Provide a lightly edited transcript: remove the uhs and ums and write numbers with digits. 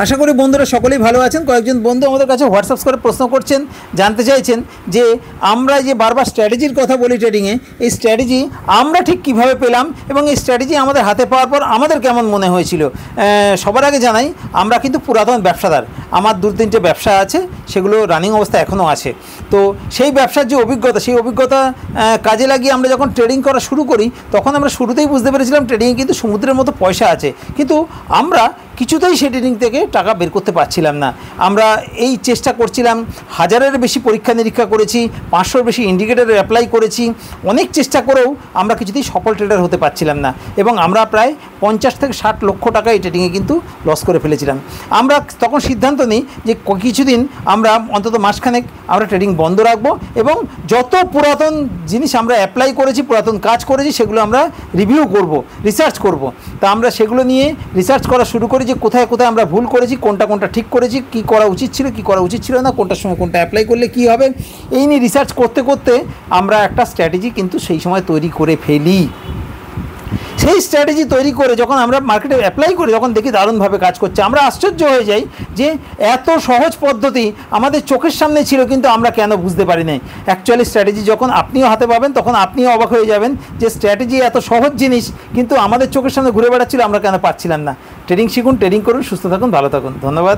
আশা করি বন্ধুরা সকলেই ভালো আছেন। কয়েকজন বন্ধু আমাদের কাছে হোয়াটসঅ্যাপ করে প্রশ্ন করছেন, জানতে চাইছেন যে আমরা যে বারবার স্ট্র্যাটেজির কথা বলি ট্রেডিংয়ে, এই স্ট্র্যাটেজি আমরা ঠিক কীভাবে পেলাম এবং এই স্ট্র্যাটেজি আমাদের হাতে পাওয়ার পর আমাদের কেমন মনে হয়েছিল। সবার আগে জানাই, আমরা কিন্তু পুরাতন ব্যবসাদার। আমার 2-3টে ব্যবসা আছে, সেগুলো রানিং অবস্থা এখনও আছে। তো সেই ব্যবসার যে অভিজ্ঞতা, সেই অভিজ্ঞতা কাজে লাগিয়ে আমরা যখন ট্রেডিং করা শুরু করি, তখন আমরা শুরুতেই বুঝতে পেরেছিলাম ট্রেডিংয়ে কিন্তু সমুদ্রের মতো পয়সা আছে, কিন্তু আমরা কিছুতেই সেই ট্রেডিং থেকে টাকা বের করতে পারছিলাম না। আমরা এই চেষ্টা করছিলাম, 1000-এর বেশি পরীক্ষা নিরীক্ষা করেছি, 500-র বেশি ইন্ডিকেটর অ্যাপ্লাই করেছি, অনেক চেষ্টা করেও আমরা কিছুতেই সফল ট্রেডার হতে পারছিলাম না এবং আমরা প্রায় 50 থেকে 60 লক্ষ টাকা এই ট্রেডিংয়ে কিন্তু লস করে ফেলেছিলাম। আমরা তখন সিদ্ধান্ত নিই যে কিছুদিন আমরা অন্তত মাসখানেক আমরা ট্রেডিং বন্ধ রাখবো এবং যত পুরাতন জিনিস আমরা অ্যাপ্লাই করেছি, পুরাতন কাজ করেছি, সেগুলো আমরা রিভিউ করব, রিসার্চ করব। তা আমরা সেগুলো নিয়ে রিসার্চ করা শুরু করি যে কোথায় কোথায় আমরা ভুল করেছি, কোনটা কোনটা ঠিক করেছি, কী করা উচিত ছিল, কী করা উচিত ছিল না, কোনটার সময় কোনটা অ্যাপ্লাই করলে কী হবে। এই নিয়ে রিসার্চ করতে করতে আমরা একটা স্ট্র্যাটেজি কিন্তু সেই সময় তৈরি করে ফেলি। সেই স্ট্র্যাটেজি তৈরি করে যখন আমরা মার্কেটে অ্যাপ্লাই করি, তখন দেখি দারুণভাবে কাজ করছে। আমরা আশ্চর্য হয়ে যাই যে এত সহজ পদ্ধতি আমাদের চোখের সামনে ছিল, কিন্তু আমরা কেন বুঝতে পারি নাই। অ্যাকচুয়ালি স্ট্র্যাটেজি যখন আপনিও হাতে পাবেন, তখন আপনিও অবাক হয়ে যাবেন যে স্ট্র্যাটেজি এত সহজ জিনিস, কিন্তু আমাদের চোখের সামনে ঘুরে বেড়াচ্ছিল, আমরা কেন পারছিলাম না। ট্রেডিং শিখুন, ট্রেডিং করুন, সুস্থ থাকুন, ভালো থাকুন। ধন্যবাদ।